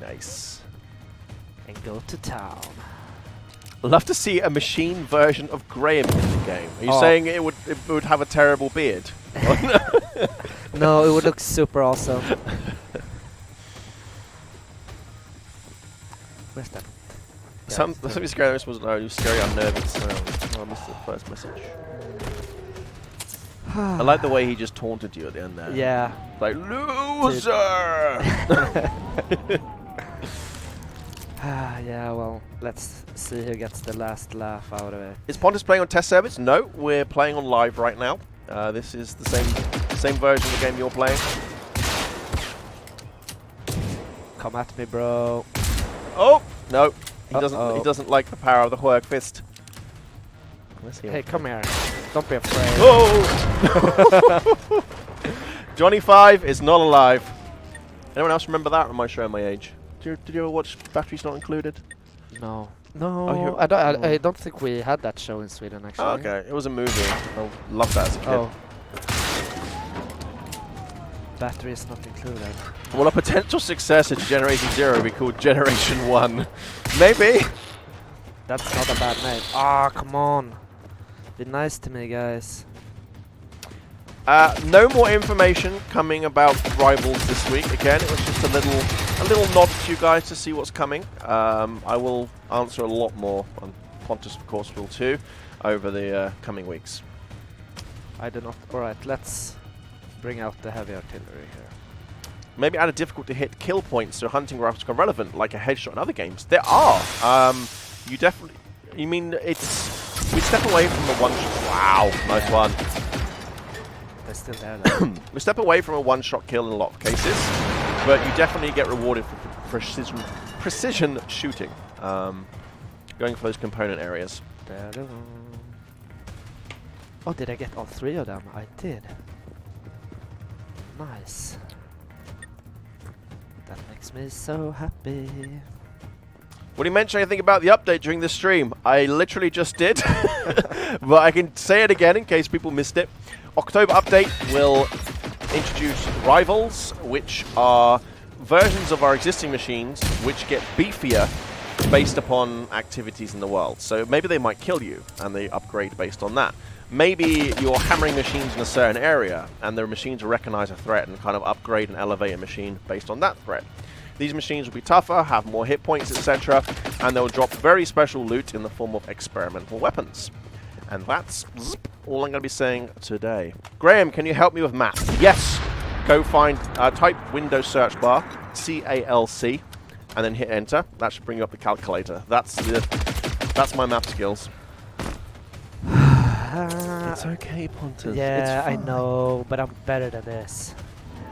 Nice. And go to town. I'd love to see a machine version of Graham in the game. Are you Oh. saying it would have a terrible beard? No, it would look super awesome. Where's that? Yeah, Something scary. This wasn't. You scary, unnerving sound. Oh, I missed the first message. I like the way he just taunted you at the end there. Yeah. Like loser. Yeah, well, let's see who gets the last laugh out of it. Is Pontus playing on test servers? No, we're playing on live right now. This is the same version of the game you're playing. Come at me, bro. Oh no, he Uh-oh. doesn't like the power of the Hwerg fist. Hey, come here. Don't be afraid. Oh! Johnny 5 is not alive. Anyone else remember that, or am I showing my age? Did you ever watch Batteries Not Included? No. No, Oh, I don't think we had that show in Sweden, actually. Oh, okay, it was a movie. I loved that as a kid. Oh. Battery is not included. Well, a potential successor to Generation 0 would be called Generation 1. Maybe. That's not a bad name. Ah, come on. Be nice to me, guys. No more information coming about Rivals this week. Again, it was just a little nod to you guys to see what's coming. I will answer a lot more on Pontus, of course, will too, over the coming weeks. I do not. Alright, let's bring out the heavy artillery here. Maybe add a difficult to hit kill points so hunting rifles are relevant, like a headshot in other games. There are. You definitely. You mean we step away from the one. Wow, nice one. They're still there, though. We step away from a one-shot kill in a lot of cases, but you definitely get rewarded for precision shooting, going for those component areas. Oh, did I get all three of them? I did. Nice. That makes me so happy. Would you mention anything about the update during this stream? I literally just did, but I can say it again in case people missed it. October update will introduce Rivals, which are versions of our existing machines which get beefier based upon activities in the world. So maybe they might kill you and they upgrade based on that. Maybe you're hammering machines in a certain area and the machines will recognize a threat and kind of upgrade and elevate a machine based on that threat. These machines will be tougher, have more hit points, etc., and they'll drop very special loot in the form of experimental weapons. And that's all I'm going to be saying today. Graham, can you help me with math? Yes. Go find, type Windows search bar, CALC, and then hit enter. That should bring you up the calculator. That's my math skills. It's okay, Pontus. Yeah, it's I fine. know, but I'm better than this.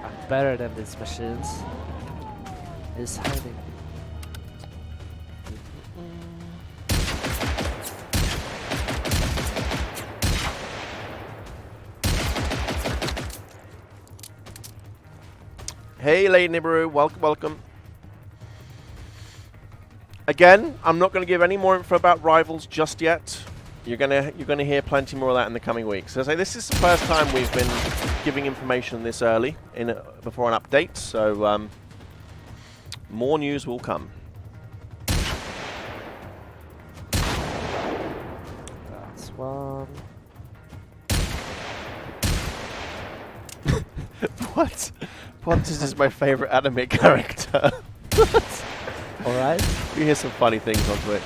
I'm better than these machines. He's hiding. Hey, Lady Nibiru, welcome. Again, I'm not going to give any more info about Rivals just yet. You're gonna hear plenty more of that in the coming weeks. As I say, this is the first time we've been giving information this early before an update, so more news will come. That's one. What? Pontus is my favorite anime character. Alright. You hear some funny things on Twitch.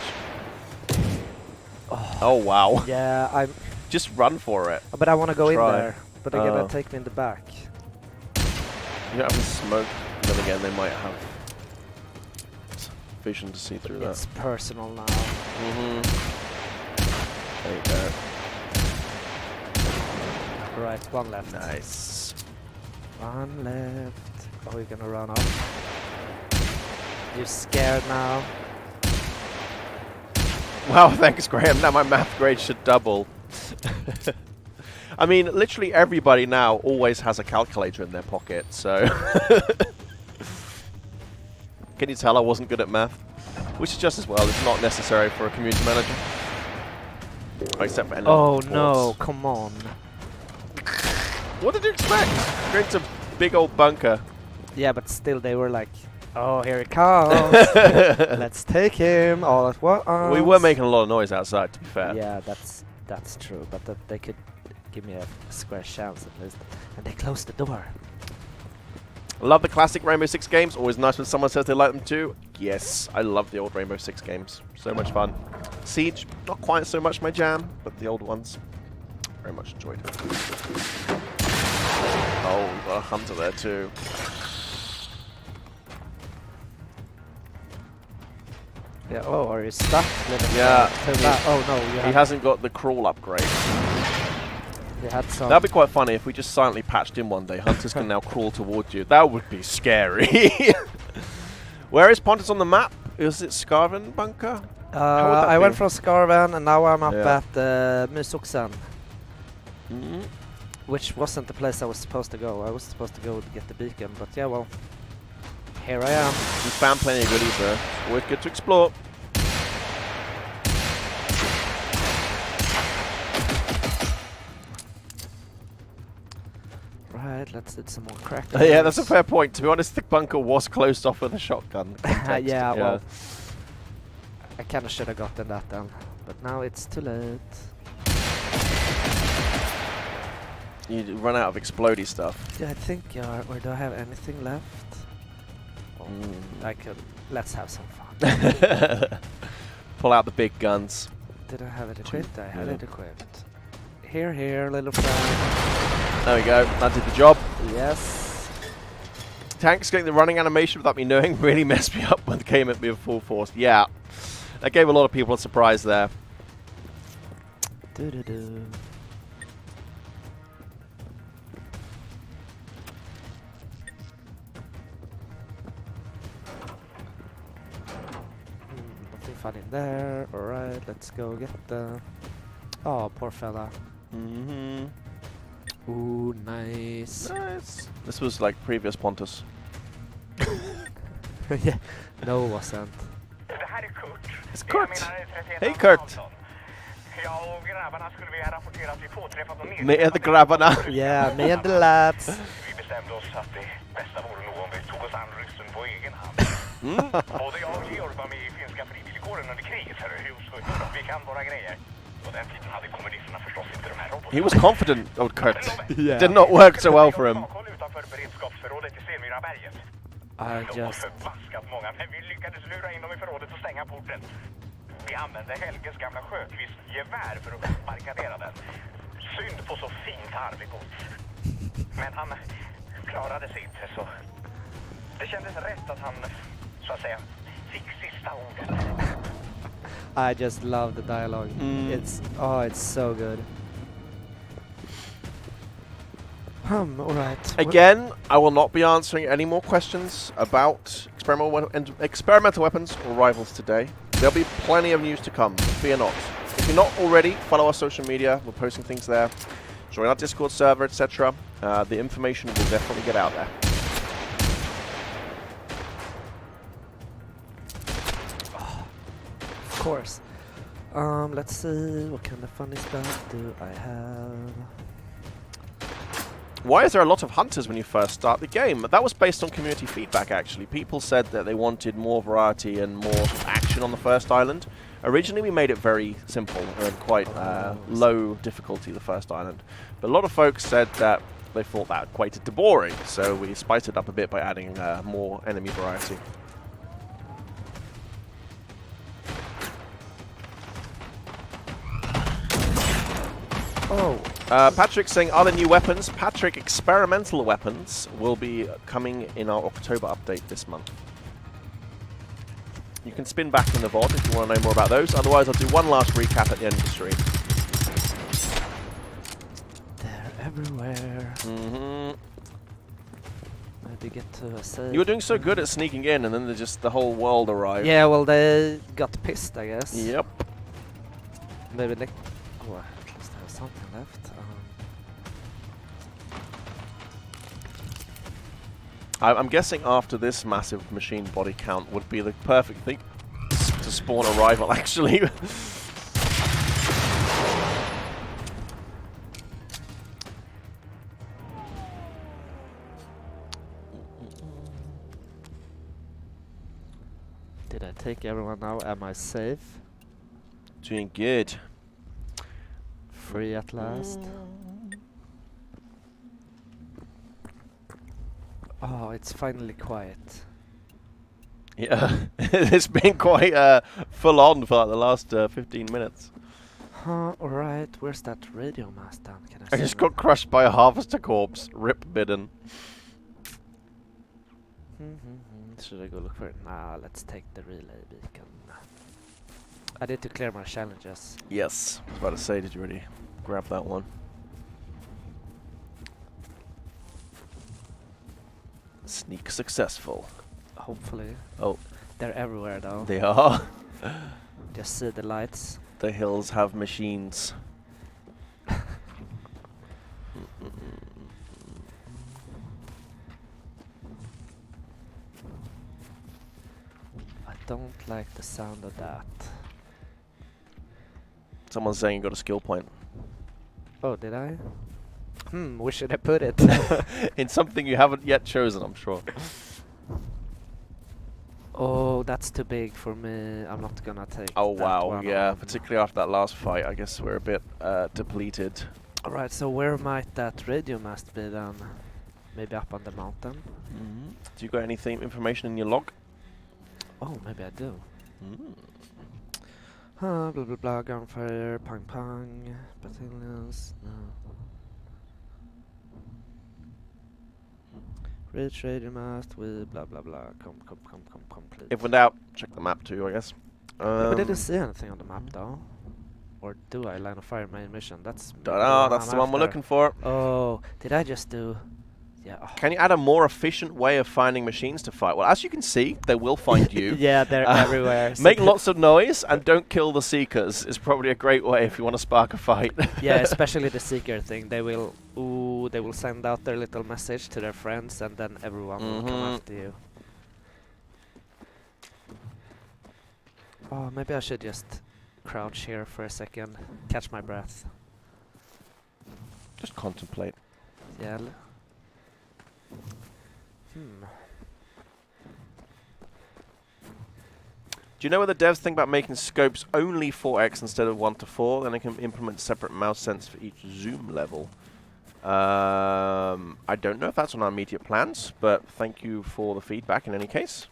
Oh wow. Yeah, I'm. Just run for it. But I want to go in Try. there. But they're gonna take me in the back. You don't have any smoke. Then again, they might have vision to see through that. It's personal now. There you go. Right, one left. Nice. One left. Oh, you're gonna run off. You're scared now. Wow, thanks, Graham. Now my math grade should double. I mean, literally everybody now always has a calculator in their pocket, so... Can you tell I wasn't good at math? Which is just as well. It's not necessary for a community manager. Except for Oh no, come on. What did you expect? You're into big old bunker. Yeah, but still they were like Oh, here he comes. Let's take him all at once. We were making a lot of noise outside, to be fair. Yeah, that's true. But that they could give me a square chance at least. And they closed the door. Love the classic Rainbow Six games. Always nice when someone says they like them too. Yes, I love the old Rainbow Six games. So much fun. Siege, not quite so much my jam, but the old ones, very much enjoyed. Oh, we've got a hunter there too. Yeah. Oh, are you stuck? Yeah. Oh no, He hasn't got the crawl upgrade. You had some. That'd be quite funny if we just silently patched in one day. Hunters can now crawl towards you. That would be scary. Where is Pontus on the map? Is it Skarven Bunker? I went from Skarven and now I'm up Yeah. at Mysoxen, Mm-hmm. which wasn't the place I was supposed to go. I was supposed to go get the beacon, but yeah, well, here I am. We found plenty of goodies there. Always good to explore. Right, let's do some more crack. Yeah, that's a fair point. To be honest, the bunker was closed off with a shotgun. Yeah, well, I kind of should have gotten that then, but now it's too late. You run out of explodey stuff. Yeah, I think you are. Or do I have anything left? Oh, I could. Let's have some fun. Pull out the big guns. Did I have it equipped? I had it equipped. Here, little friend. There we go. That did the job. Yes. Tanks getting the running animation without me knowing really messed me up when it came at me with full force. Yeah. That gave a lot of people a surprise there. Do-do-do. Nothing fun in there. Alright, let's go get the... Oh, poor fella. Mm-hmm. Ooh, nice. Nice. This was like previous Pontus. Yeah, no it wasn't. It's Kurt. Hey Kurt. Me and the grabbarna. Yeah, me and the lads. He was confident, old Kurt. Yeah. Did not work so well for him. I just... Vi använde Helges gamla sjökvistgevär för att barrikadera den. Synd på så fint arvegods. Men han klarade sitt, så det kändes rätt att han, så att säga, fick sista ordet. I just love the dialogue. It's so good. Alright. Again, I will not be answering any more questions about experimental weapons or rivals today. There'll be plenty of news to come, fear not. If you're not already, follow our social media. We're posting things there. Join our Discord server, etc. The information will definitely get out there. Of course. Let's see, what kind of funny stuff do I have? Why is there a lot of hunters when you first start the game? That was based on community feedback, actually. People said that they wanted more variety and more action on the first island. Originally, we made it very simple and quite low difficulty, the first island. But a lot of folks said that they thought that equated to boring, so we spiced it up a bit by adding more enemy variety. Oh. Patrick saying, are there new weapons? Patrick, experimental weapons will be coming in our October update this month. You can spin back in the VOD if you want to know more about those. Otherwise, I'll do one last recap at the end of the stream. They're everywhere. Maybe get to a save. You were doing so good at sneaking in, and then the whole world arrived. Yeah, well, they got pissed, I guess. Yep. Maybe they... Oh, at least I have something left. I'm guessing after this massive machine body count would be the perfect thing to spawn a rival, actually. take everyone now. Am I safe? Doing good. Free at last. Oh, it's finally quiet. Yeah, it's been quite full on for like the last 15 minutes. Huh, alright. Where's that radio mast then? Can I I see just it? got crushed by a harvester corpse. Rip bidden. Should I go look for it? Nah, let's take the relay beacon. I need to clear my challenges. Yes. I was about to say, did you already grab that one? Sneak successful. Hopefully. Oh. They're everywhere though. They are. Just see the lights. The hills have machines. I don't like the sound of that. Someone's saying you got a skill point. Oh, did I? Where should I put it? In something you haven't yet chosen, I'm sure. Oh, that's too big for me. I'm not gonna take Oh that wow, one yeah, on. particularly after that last fight, I guess we're a bit depleted. Alright, so where might that radio mast be then? Maybe up on the mountain? Do you got anything information in your log? Oh, maybe I do. Blah blah blah, gunfire, pang pang, battalions, no. Reach radio mast with blah blah blah, complete. If in doubt, check the map too, I guess. We didn't see anything on the map though. Or do I? Line of fire main mission, that's Dunno, that's the one we're looking for. Oh, did I just do... Yeah. Oh. Can you add a more efficient way of finding machines to fight? Well, as you can see, they will find you. Yeah, they're everywhere. So Make lots of noise and don't kill the Seekers is probably a great way if you want to spark a fight. Yeah, especially the Seeker thing. They will they will send out their little message to their friends and then everyone will come after you. Oh, maybe I should just crouch here for a second, catch my breath. Just contemplate. Yeah. Do you know what the devs think about making scopes only 4x instead of 1 to 4? Then they can implement separate mouse sense for each zoom level. I don't know if that's on our immediate plans, but thank you for the feedback in any case.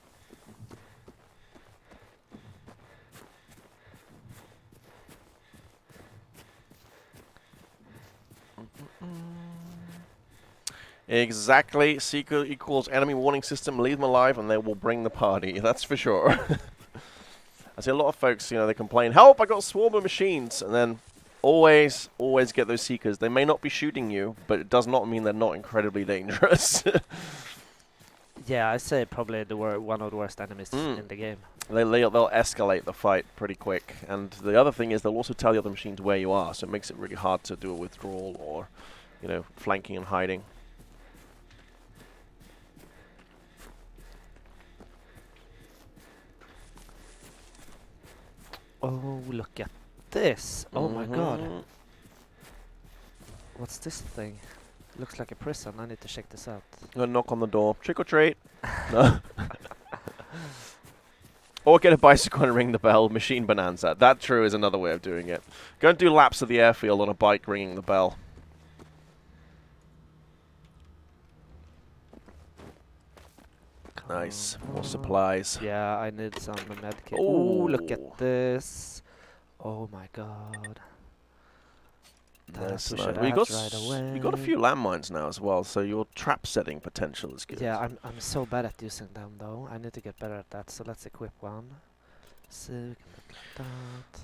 Exactly. Seeker equals enemy warning system. Leave them alive and they will bring the party. That's for sure. I see a lot of folks, you know, they complain, help, I got a swarm of machines. And then always get those Seekers. They may not be shooting you, but it does not mean they're not incredibly dangerous. Yeah, I say probably one of the worst enemies in the game. They'll escalate the fight pretty quick. And the other thing is they'll also tell the other machines where you are, so it makes it really hard to do a withdrawal or, you know, flanking and hiding. Oh, look at this. Oh my god. What's this thing? Looks like a prison. I need to check this out. I'm gonna knock on the door. Trick or treat. No. Or get a bicycle and ring the bell. Machine bonanza. That true is another way of doing it. Go and do laps of the airfield on a bike ringing the bell. Nice. More supplies. Yeah, I need some medkit. Ooh. Oh, look at this. Oh my god. That's we nice. should Well, add right away. you got a few landmines now as well, so your trap setting potential is good. Yeah, I'm so bad at using them though. I need to get better at that. So let's equip one. See, we can look like that.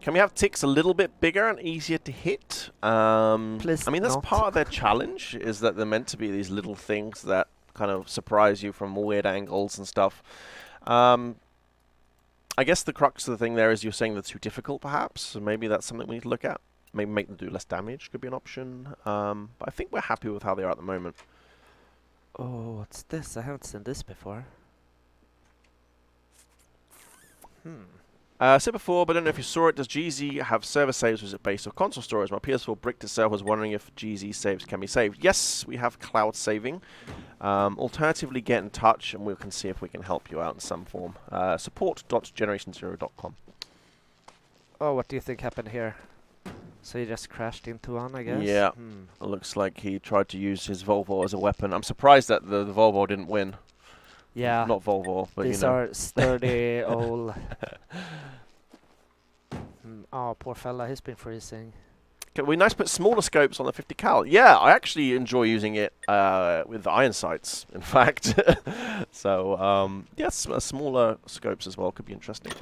Can we have ticks a little bit bigger and easier to hit? Please I mean, that's not. part of their challenge, is that they're meant to be these little things that kind of surprise you from weird angles and stuff. I guess the crux of the thing there is you're saying they're too difficult, perhaps. So maybe that's something we need to look at. Maybe make them do less damage could be an option. But I think we're happy with how they are at the moment. Oh, what's this? I haven't seen this before. Said before, but I don't know if you saw it. Does GZ have server saves, or is it based on console storage? My PS4 bricked itself. Was wondering if GZ saves can be saved. Yes, we have cloud saving. Alternatively, get in touch and we can see if we can help you out in some form. Support.generation0.com. Oh, what do you think happened here? So he just crashed into one, I guess? Yeah, it looks like he tried to use his Volvo as a weapon. I'm surprised that the Volvo didn't win. Yeah. Not Volvo, but These you know. are sturdy old... Oh, poor fella, he's been freezing. It'd be nice to put smaller scopes on the 50 cal. Yeah, I actually enjoy using it with the iron sights, in fact. So, yes, smaller scopes as well could be interesting.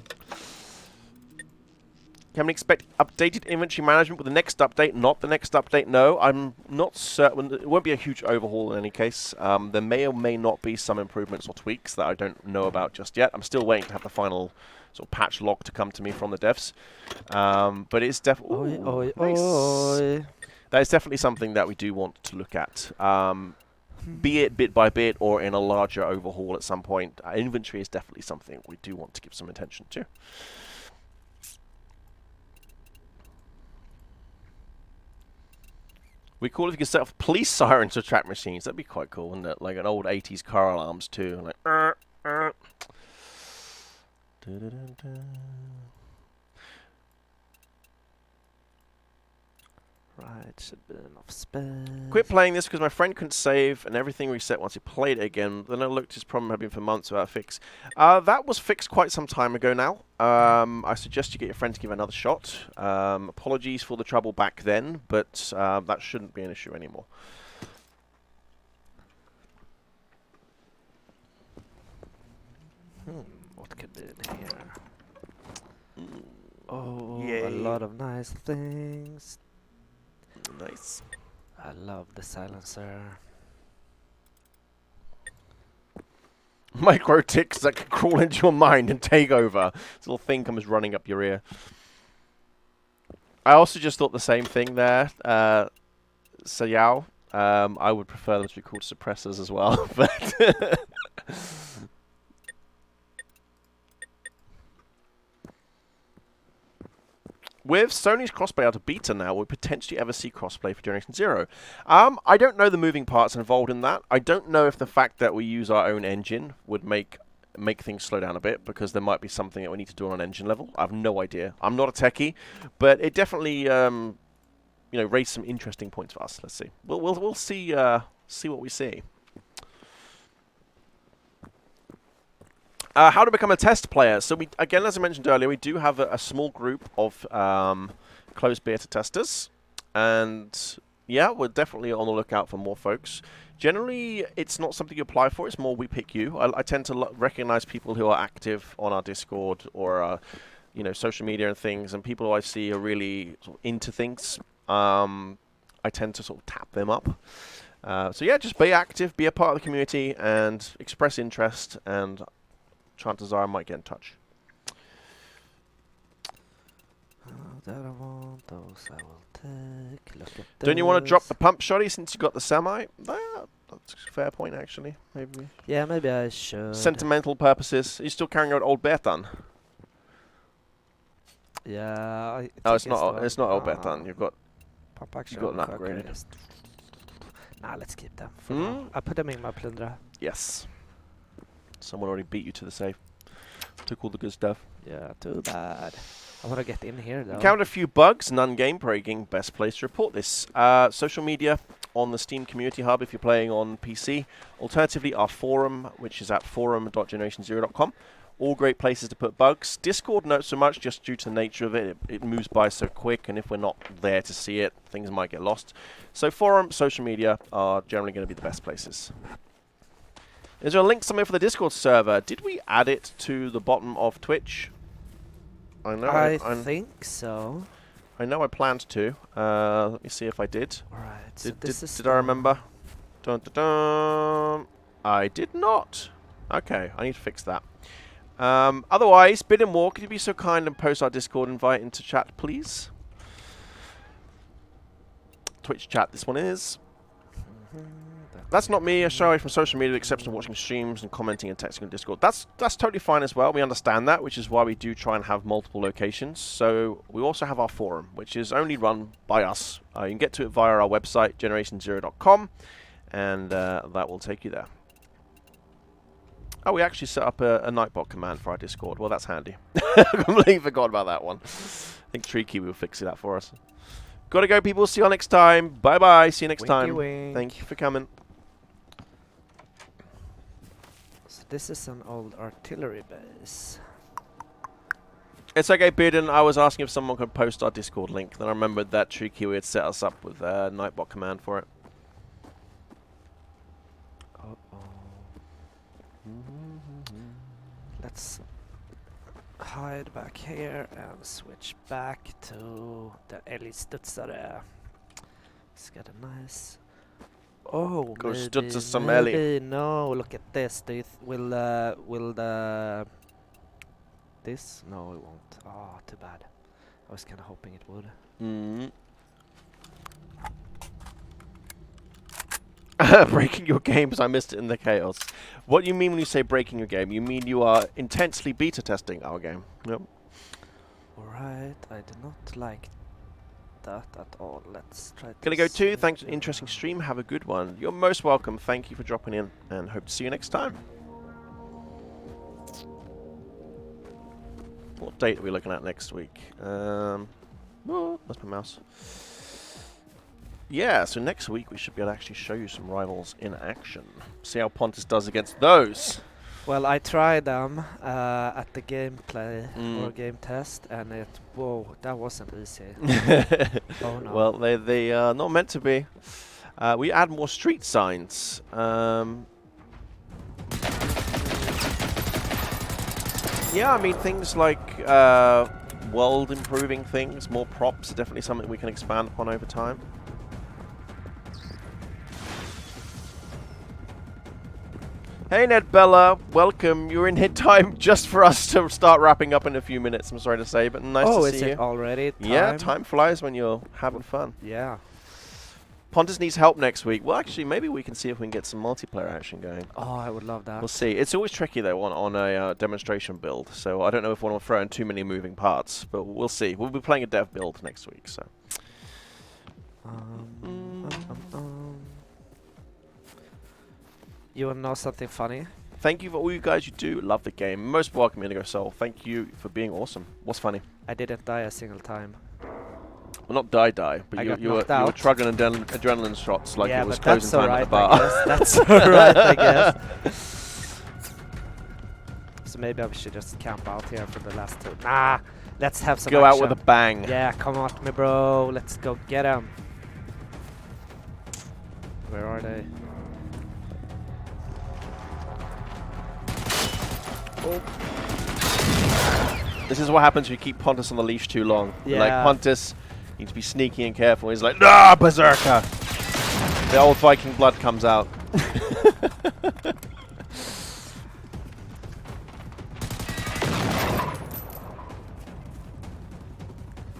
Can we expect updated inventory management with the next update? Not the next update, no. I'm not certain. It won't be a huge overhaul in any case. There may or may not be some improvements or tweaks that I don't know about just yet. I'm still waiting to have the final sort of patch log to come to me from the devs. But it's definitely... Nice. That is definitely something that we do want to look at. Be it bit by bit or in a larger overhaul at some point. Inventory is definitely something we do want to give some attention to. We cool if you could set off police sirens to track machines. That'd be quite cool, wouldn't it? Like an old 80s car alarms too. Like, Right, should be enough space. Quit playing this because my friend couldn't save and everything reset once he played it again. Then I looked, his problem had been for months without a fix. That was fixed quite some time ago now. I suggest you get your friend to give it another shot. Apologies for the trouble back then, but that shouldn't be an issue anymore. What could be in here? Oh, Yay. a lot of nice things. Nice. I love the silencer. Micro ticks that can crawl into your mind and take over. This little thing comes running up your ear. I also just thought the same thing there. Sayao. I would prefer them to be called suppressors as well. But with Sony's crossplay out of beta now, will we potentially ever see crossplay for Generation 0? I don't know the moving parts involved in that. I don't know if the fact that we use our own engine would make things slow down a bit, because there might be something that we need to do on an engine level. I have no idea. I'm not a techie, but it definitely you know, raised some interesting points for us. Let's see. We'll see what we see. How to become a test player. So we, again, as I mentioned earlier, we do have a small group of closed beta testers, and yeah, we're definitely on the lookout for more folks. Generally, it's not something you apply for; it's more we pick you. I tend to recognize people who are active on our Discord or you know, social media and things, and people who I see are really sort of into things. I tend to sort of tap them up. So yeah, just be active, be a part of the community, and express interest, and chances are I might get in touch. That I want, those I will take. Look at Don't you want to drop those. the pump shoddy since you got the semi? That's a fair point, actually. Maybe. Yeah, maybe I should. Sentimental purposes. Are you still carrying out old Betan? Yeah. I Oh, think it's not old Betan. You've got. pump action. got an fuck, upgrade. just- Nah, let's keep them for now. I put them in my plunder. Yes. Someone already beat you to the safe. Took all the good stuff. Yeah, too bad. I want to get in here though. Encountered a few bugs, none game breaking. Best place to report this. Social media on the Steam Community Hub if you're playing on PC. Alternatively, our forum, which is at forum.generation0.com. All great places to put bugs. Discord, not so much, just due to the nature of it. It moves by so quick, and if we're not there to see it, things might get lost. So forum, social media are generally going to be the best places. Is there a link somewhere for the Discord server? Did we add it to the bottom of Twitch? I know. I think so. I know I planned to. Let me see if I did. Alright, so Did I remember? Dun, dun, dun. I did not. Okay, I need to fix that. Otherwise, Bid and War, could you be so kind and post our Discord invite into chat, please? Twitch chat, this one is. That's not me. I shy away from social media, except for watching streams and commenting and texting on Discord. That's totally fine as well. We understand that, which is why we do try and have multiple locations. So we also have our forum, which is only run by us. You can get to it via our website, generationzero.com, and that will take you there. Oh, we actually set up a Nightbot command for our Discord. Well, that's handy. I completely forgot about that one. I think Treaky will fix that for us. Gotta go, people. See you all next time. Bye-bye. See you next time. Wink. Thank you for coming. So this is an old artillery base. It's okay, Bearden. I was asking if someone could post our Discord link. Then I remembered that Treaky had set us up with a Nightbot command for it. Let's hide back here and switch back to the älgstudsare. Let's get a nice... Oh, Go maybe, studsa some maybe. No, look at this. Do you will the... This? No, it won't. Oh, too bad. I was kind of hoping it would. Breaking your games, I missed it in the chaos. What do you mean when you say breaking your game? You mean you are intensely beta testing our game. Yep. Alright, I do not like that at all. Let's try to... Gonna go too. Thanks for an interesting stream. Have a good one. You're most welcome. Thank you for dropping in, and hope to see you next time. What date are we looking at next week? Oh, that's my mouse. Yeah, so next week we should be able to actually show you some rivals in action. See how Pontus does against those. Well, I tried them at the gameplay or game test, and whoa, that wasn't easy. Oh no. Well, they are not meant to be. We add more street signs. Yeah, I mean, things like world improving things, more props are definitely something we can expand upon over time. Hey Ned Bella, welcome. You're in hit time just for us to start wrapping up in a few minutes, I'm sorry to say, but nice to see you. Oh, is it already time? Yeah, time flies when you're having fun. Yeah. Pontus needs help next week. Well, actually, maybe we can see if we can get some multiplayer action going. Oh, I would love that. We'll see. It's always tricky, though, on a demonstration build, so I don't know if we want to throw in too many moving parts, but we'll see. We'll be playing a dev build next week, so... You want to know something funny? Thank you for all you guys you do. Love the game. Most welcome, Indigo Soul. Thank you for being awesome. What's funny? I didn't die a single time. Well, not die, but you were trugging adrenaline shots like it was closing time at the bar. That's alright, I guess. So maybe I should just camp out here for the last two. Nah, let's have some Go action. out with a bang. Yeah, come on, me bro. Let's go get him. Where are they? Oh. This is what happens when you keep Pontus on the leash too long. Yeah. Like, Pontus needs to be sneaky and careful. He's like, nah, berserker! The old Viking blood comes out.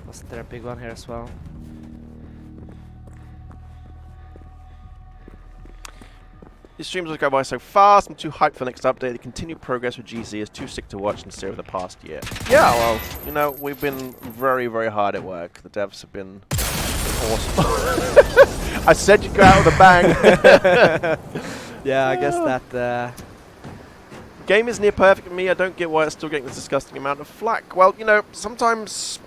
Was there a big one here as well? These streams will go by so fast. I'm too hyped for the next update. The continued progress with GZ is too sick to watch and see over the past year. Yeah, well, you know, we've been very, very hard at work. The devs have been awesome. I said you'd go out with a bang. Yeah, I guess that... Game is near perfect for me. I don't get why it's still getting this disgusting amount of flack. Well, you know, sometimes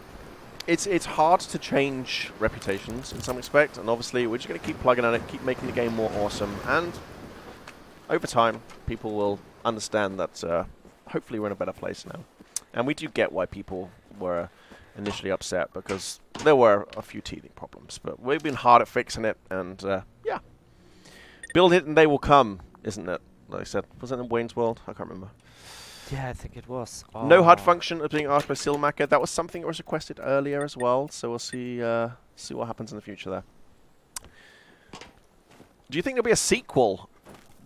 it's hard to change reputations in some respect, and obviously we're just going to keep plugging on it, keep making the game more awesome, and over time people will understand that hopefully we're in a better place now. And we do get why people were initially upset, because there were a few teething problems, but we've been hard at fixing it, and yeah. Build it and they will come, isn't it? Like I said, was it in Wayne's World? I can't remember. Yeah, I think it was. Oh. No HUD function is being asked by Silmaker. That was something that was requested earlier as well, so we'll see see what happens in the future there. Do you think there'll be a sequel?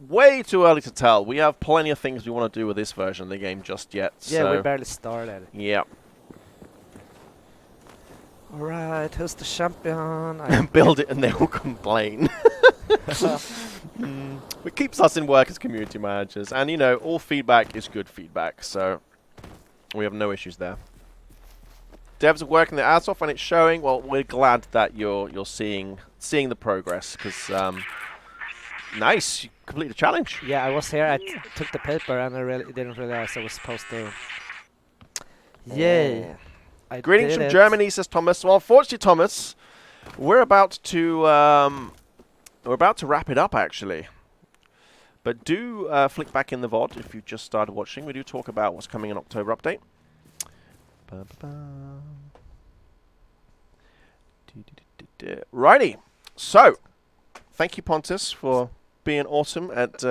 Way too early to tell. We have plenty of things we want to do with this version of the game just yet. Yeah, so we barely started. Yeah. Alright, who's the champion? Build it and they will complain. It keeps us in work as community managers, and you know, all feedback is good feedback, so we have no issues there. Devs are working their ass off, and it's showing. Well, we're glad that you're seeing the progress, because nice, you completed the challenge. Yeah, I was here. I took the paper, and I really didn't realize I was supposed to. Yay! I Greetings did from it. Germany, says Thomas. Well, unfortunately, Thomas, we're about to wrap it up, actually. But do flick back in the VOD if you just started watching. We do talk about what's coming in October update. Righty. So, thank you, Pontus, for being awesome at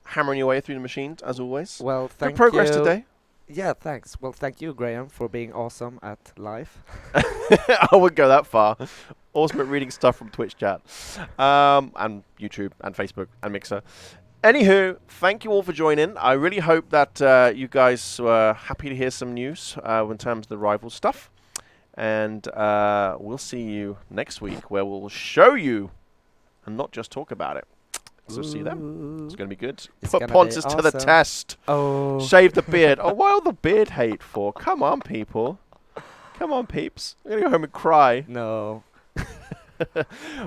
hammering your way through the machines, as always. Well, thank Good progress you. today. Yeah, thanks. Well, thank you, Graham, for being awesome at life. I wouldn't go that far. Awesome at reading stuff from Twitch chat, and YouTube, and Facebook, and Mixer. Anywho, thank you all for joining. I really hope that you guys were happy to hear some news in terms of the rival stuff. And we'll see you next week, where we'll show you and not just talk about it. So see you then. It's going to be good. It's Put gonna be Pontus to the awesome. test. Oh. Shave the beard. Oh, why all the beard hate for? Come on, people. Come on, peeps. I'm going to go home and cry. No.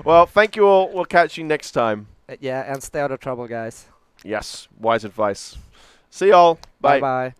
Well, thank you all. We'll catch you next time. Yeah, and stay out of trouble, guys. Yes, wise advice. See y'all. Bye. Bye-bye.